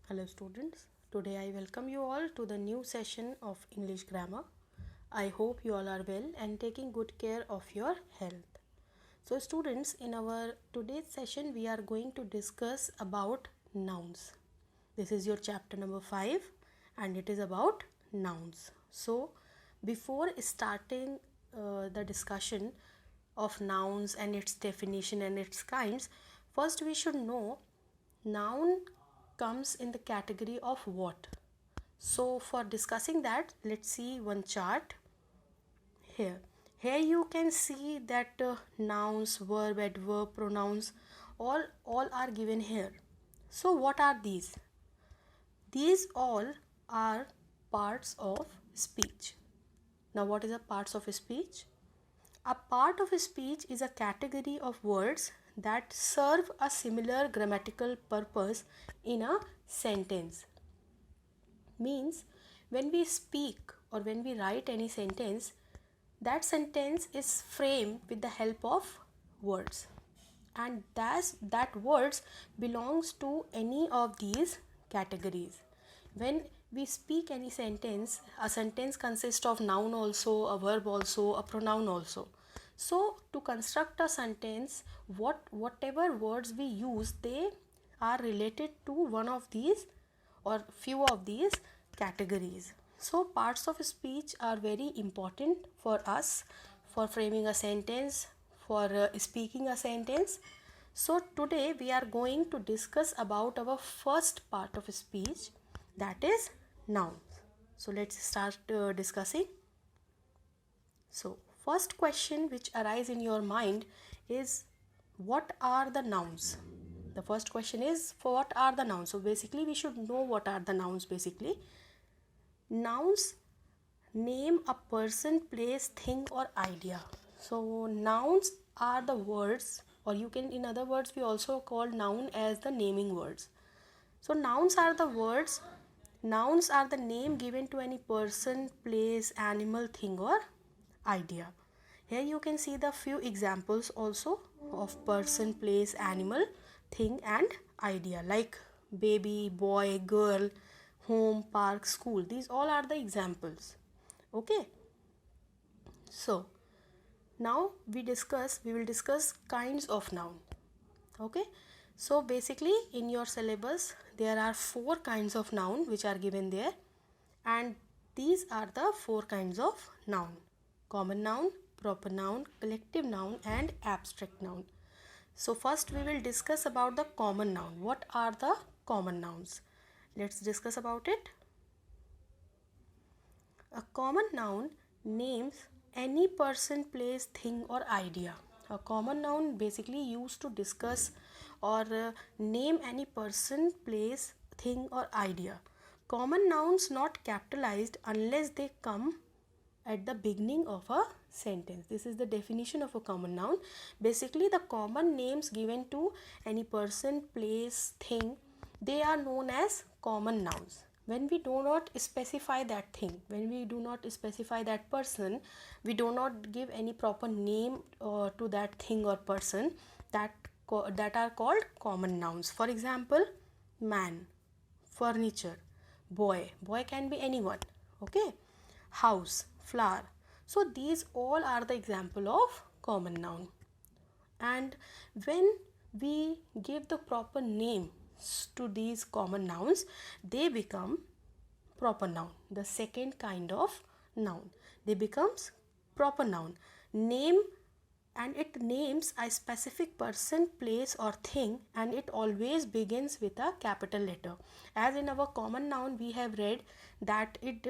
Hello students, today I welcome you all to the new session of English grammar. I hope you all are well and taking good care of your health. So students, in our today's session we are going to discuss about nouns. This is your chapter number 5 and it is about nouns. So before starting the discussion of nouns and its definition and its kinds, first we should know noun comes in the category of what. So for discussing that, let's see one chart here. Here you can see that nouns, verb, adverb, pronouns all are given here. So what are these? These all are parts of speech. Now what is a parts of speech? A part of speech is a category of words that serve a similar grammatical purpose in a sentence. Means when we speak or when we write any sentence, that sentence is framed with the help of words, and that words belongs to any of these categories. When we speak any sentence, a sentence consists of noun also, a verb also, a pronoun also. So to construct a sentence, whatever words we use, they are related to one of these or few of these categories. So parts of speech are very important for us for framing a sentence, for speaking a sentence. So today we are going to discuss about our first part of speech, that is nouns. So let's start discussing. So first question which arise in your mind is, what are the nouns? The first question is, for what are the nouns? So basically we should know what are the nouns basically. Nouns name a person, place, thing or idea. So nouns are the words, or you can, in other words, we also call noun as the naming words. So nouns are the words, nouns are the name given to any person, place, animal, thing or idea. Here you can see the few examples also of person, place, animal, thing and idea, like baby, boy, girl, home, park, school. These all are the examples. Okay. So now we will discuss kinds of noun. Okay. So basically in your syllabus there are 4 kinds of noun which are given there, and these are the 4 kinds of noun: common noun, proper noun, collective noun and abstract noun. So first we will discuss about the common noun. What are the common nouns? Let's discuss about it. A common noun names any person, place, thing or idea. A common noun basically used to discuss or name any person, place, thing or idea. Common nouns not capitalized unless they come at the beginning of a sentence. This is the definition of a common noun. Basically the common names given to any person, place, thing, they are known as common nouns. When we do not specify that thing, when we do not specify that person, we do not give any proper name to that thing or person, that are called common nouns. For example, man, furniture, boy can be anyone. Okay, house, flower. So these all are the example of common noun. And when we give the proper name to these common nouns, they become proper noun. The second kind of noun, they becomes proper noun. Name, and it names a specific person, place or thing, and it always begins with a capital letter. As in our common noun we have read that it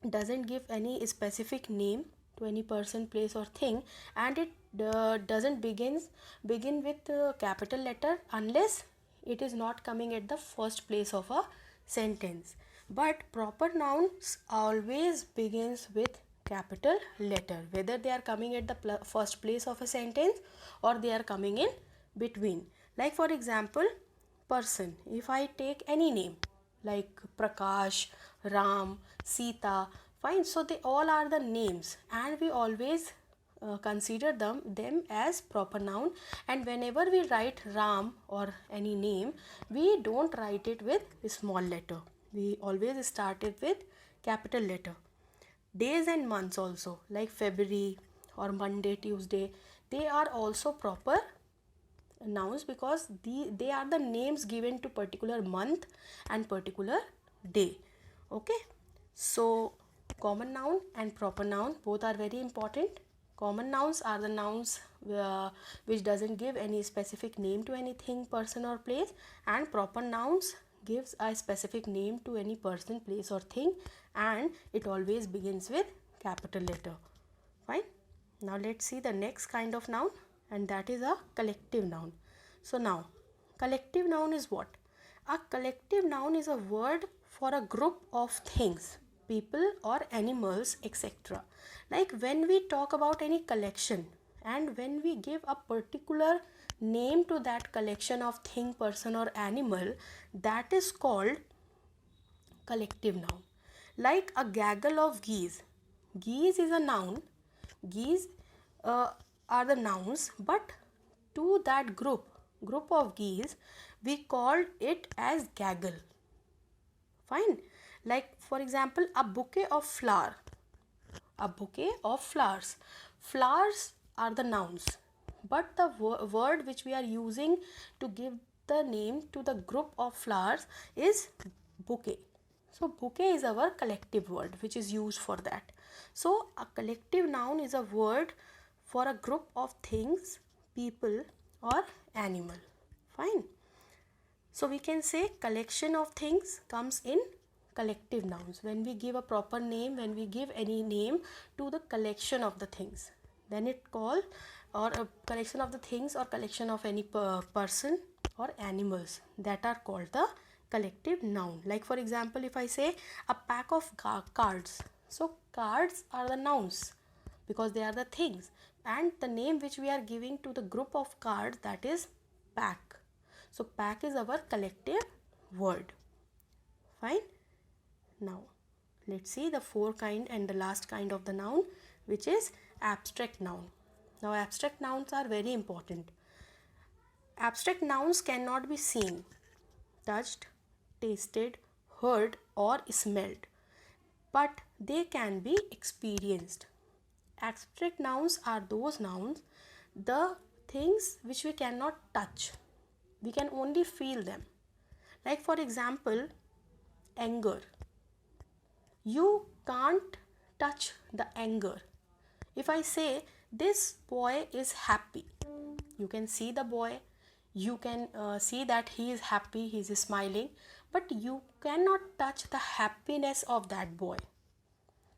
doesn't give any specific name to any person, place or thing, and it doesn't begin with capital letter unless it is not coming at the first place of a sentence. But proper nouns always begins with capital letter, whether they are coming at the first place of a sentence or they are coming in between. Like for example, person, if I take any name like Prakash, Ram, Sita, fine, so they all are the names, and we always consider them as proper noun, and whenever we write Ram or any name, we don't write it with a small letter. We always start it with capital letter. Days and months also, like February or Monday, Tuesday, they are also proper nouns because they are the names given to particular month and particular day. Okay, so common noun and proper noun both are very important. Common nouns are the nouns which doesn't give any specific name to anything, person or place, and proper nouns gives a specific name to any person, place or thing, and it always begins with capital letter. Fine. Now let's see the next kind of noun, and that is a collective noun. So now, collective noun is what? A collective noun is a word for a group of things, people or animals, etc. Like when we talk about any collection and when we give a particular name to that collection of thing, person or animal, that is called collective noun. Like a gaggle of geese. Geese is a noun. Geese are the nouns, but to that group of geese, we called it as gaggle. Fine. Like for example, a bouquet of flower. A bouquet of flowers. Flowers are the nouns, but the word which we are using to give the name to the group of flowers is bouquet. So bouquet is our collective word which is used for that. So a collective noun is a word for a group of things, people or animal. Fine. So we can say collection of things comes in collective nouns. When we give a proper name, when we give any name to the collection of the things, then it called, or a collection of the things or collection of any person or animals, that are called the collective noun. Like for example, if I say a pack of cards, so cards are the nouns because they are the things, and the name which we are giving to the group of cards, that is pack. So pack is our collective word. Fine. Now let's see the fourth kind and the last kind of the noun, which is abstract noun. Now abstract nouns are very important. Abstract nouns cannot be seen, touched, tasted, heard or smelled, but they can be experienced. Abstract nouns are those nouns, the things which we cannot touch, we can only feel them. Like for example, anger. You can't touch the anger. If I say this boy is happy, you can see the boy, you can see that he is happy, he is smiling, but you cannot touch the happiness of that boy.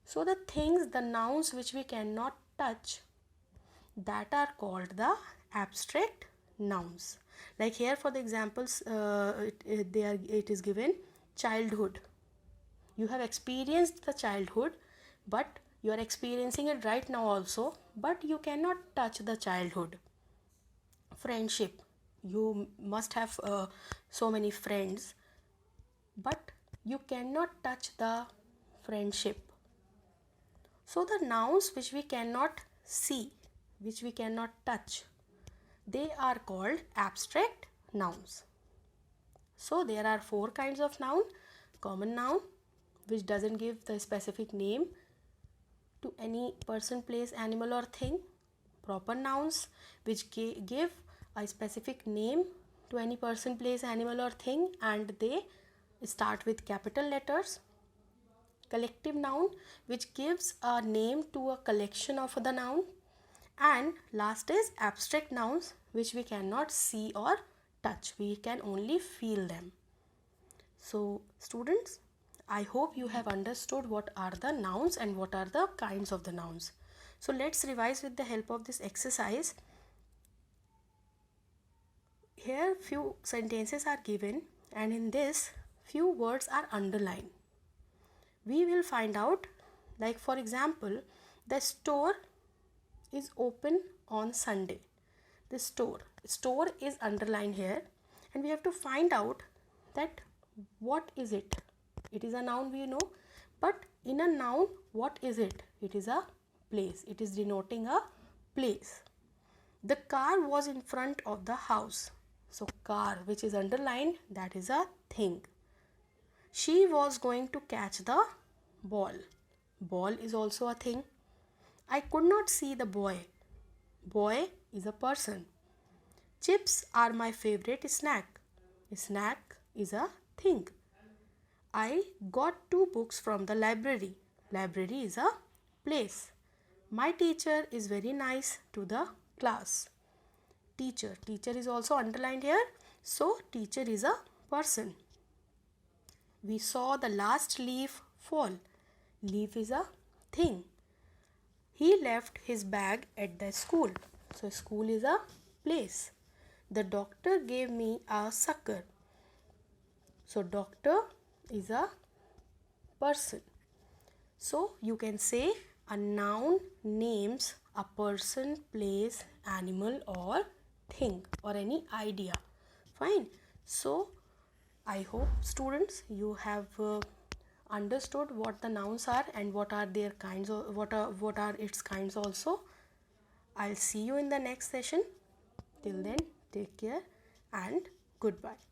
So the things, the nouns which we cannot touch, that are called the abstract nouns. Like here for the examples, it is given childhood. You have experienced the childhood, but you are experiencing it right now also, but you cannot touch the childhood. Friendship. You must have so many friends, but you cannot touch the friendship. So the nouns which we cannot see, which we cannot touch, they are called abstract nouns. So there are four kinds of noun. Common noun, which doesn't give the specific name to any person, place, animal or thing. Proper nouns, which give a specific name to any person, place, animal or thing, and they start with capital letters. Collective noun, which gives a name to a collection of the noun. And last is abstract nouns, which we cannot see or touch, we can only feel them. So students, I hope you have understood what are the nouns and what are the kinds of the nouns. So let's revise with the help of this exercise. Here few sentences are given, and in this few words are underlined. We will find out, like for example, the store is open on Sunday. The store is underlined here, and we have to find out that what is it. It is a noun, we know, but in a noun, what is it? It is a place. It is denoting a place. The car was in front of the house. So car, which is underlined, that is a thing. She was going to catch the ball. Ball is also a thing. I could not see the boy. Boy is a person. Chips are my favorite snack. Snack is a thing. I got 2 books from the library. Library is a place. My teacher is very nice to the class. Teacher. Teacher is also underlined here. So teacher is a person. We saw the last leaf fall. Leaf is a thing. He left his bag at the school. So school is a place. The doctor gave me a sucker. So doctor is a person. So you can say a noun names a person, place, animal or thing or any idea. Fine. So I hope students you have understood what the nouns are and what are their kinds of what are its kinds also. I'll see you in the next session. Till then, take care and goodbye.